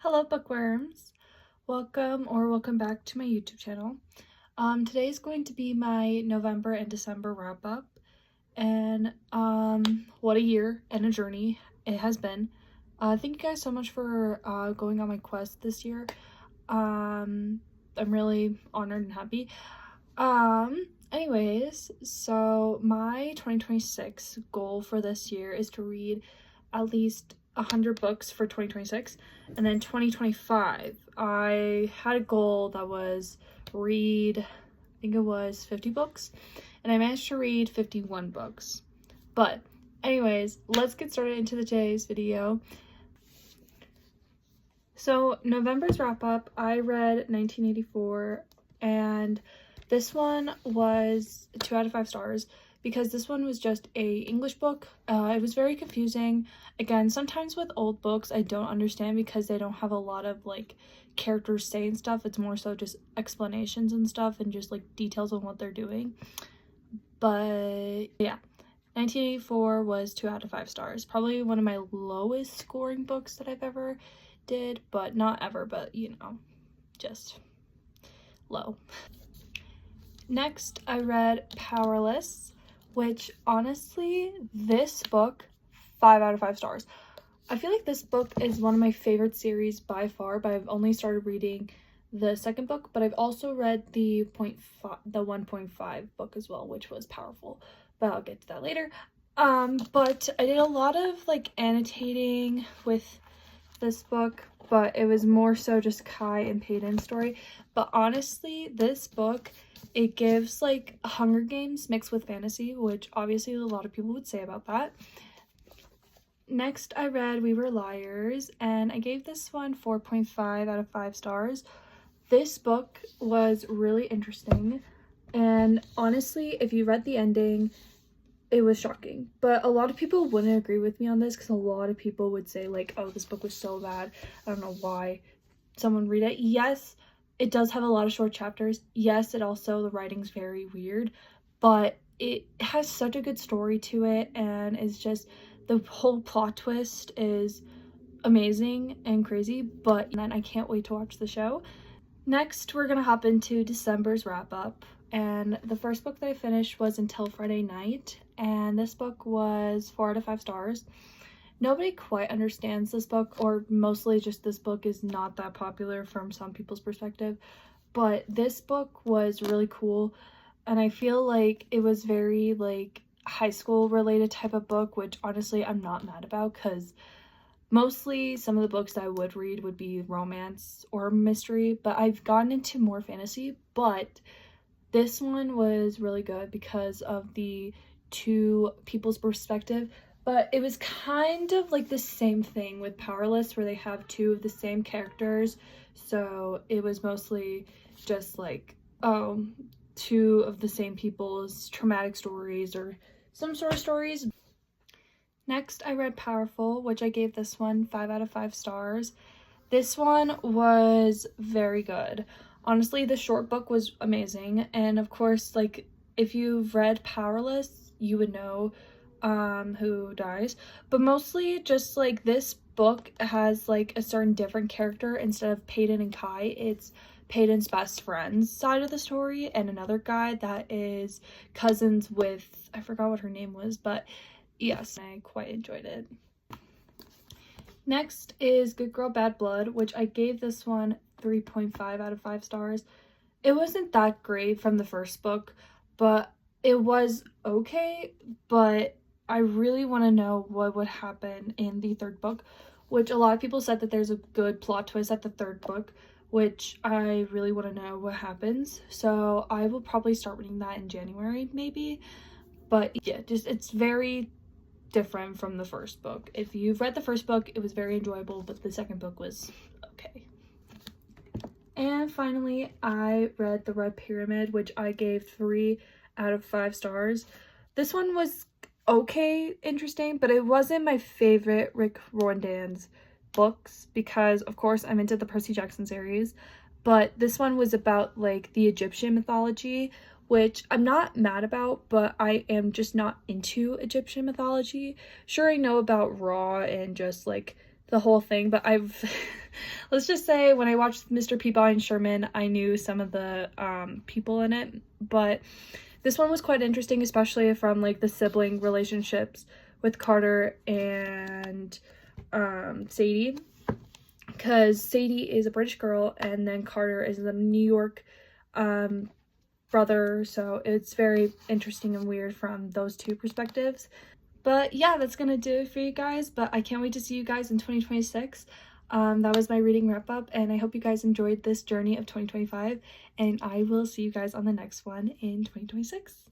Hello bookworms, welcome back to my YouTube channel. Today is going to be my November and December wrap up, and what a year and a journey it has been. Thank you guys so much for going on my quest this year. I'm really honored and happy. Anyways, so my 2026 goal for this year is to read at least 100 books for 2026, and then 2025 I had a goal that was read, I think it was 50 books, and I managed to read 51 books. But anyways, let's get started into today's video. So November's wrap up, I read 1984, and this one was 2 out of 5 stars because this one was just a English book. It was very confusing. Again, sometimes with old books I don't understand because they don't have a lot of like characters saying stuff. It's more so just explanations and stuff and just like details on what they're doing. But yeah, 1984 was 2 out of 5 stars. Probably one of my lowest scoring books that I've ever did, but not ever, but you know, just low. Next, I read Powerless, which honestly, this book, 5 out of 5 stars. I feel like this book is one of my favorite series by far, but I've only started reading the second book, but I've also read the 1.5 book as well, which was powerful, but I'll get to that later. But I did a lot of like annotating with this book, but it was more so just Kai and Peyton's story. But honestly, this book, it gives like Hunger Games mixed with fantasy, which obviously a lot of people would say about that. Next, I read We Were Liars, and I gave this one 4.5 out of 5 stars. This book was really interesting, and honestly, if you read the ending, it was shocking. But a lot of people wouldn't agree with me on this because a lot of people would say like, oh, this book was so bad, I don't know why someone read it. Yes, it does have a lot of short chapters. Yes, it also, the writing's very weird, but it has such a good story to it, and it's just, the whole plot twist is amazing and crazy. But then I can't wait to watch the show. Next, we're gonna hop into December's wrap up, and the first book that I finished was Until Friday Night, and this book was 4 out of 5 stars. Nobody quite understands this book, or mostly just this book is not that popular from some people's perspective, but this book was really cool, and I feel like it was very like high school related type of book, which honestly I'm not mad about because mostly some of the books that I would read would be romance or mystery, but I've gotten into more fantasy. But this one was really good because of the two people's perspective. But it was kind of like the same thing with Powerless, where they have two of the same characters. So it was mostly just like, oh, two of the same people's traumatic stories or some sort of stories. Next, I read Powerful, which I gave this one 5 out of 5 stars. This one was very good. Honestly, the short book was amazing, and of course, like, if you've read Powerless, you would know who dies, but mostly just like this book has like a certain different character. Instead of Peyton and Kai, it's Peyton's best friend's side of the story and another guy that is cousins with, I forgot what her name was, but yes, I quite enjoyed it. Next is Good Girl Bad Blood, which I gave this one 3.5 out of 5 stars. It wasn't that great from the first book, but it was okay. But I really want to know what would happen in the third book, which a lot of people said that there's a good plot twist at the third book, which I really want to know what happens. So I will probably start reading that in January maybe. But yeah, just it's very different from the first book. If you've read the first book, it was very enjoyable, but the second book was okay. And finally, I read The Red Pyramid, which I gave 3 out of 5 stars. This one was okay, interesting, but it wasn't my favorite Rick Riordan's books because, of course, I'm into the Percy Jackson series, but this one was about like the Egyptian mythology, which I'm not mad about, but I am just not into Egyptian mythology. Sure, I know about Ra and just like the whole thing, but I've let's just say when I watched Mr. Peabody and Sherman, I knew some of the people in it, but this one was quite interesting, especially from like the sibling relationships with Carter and Sadie, because Sadie is a British girl and then Carter is the New York brother, so it's very interesting and weird from those two perspectives. But yeah, that's gonna do it for you guys, but I can't wait to see you guys in 2026. That was my reading wrap up, and I hope you guys enjoyed this journey of 2025, and I will see you guys on the next one in 2026.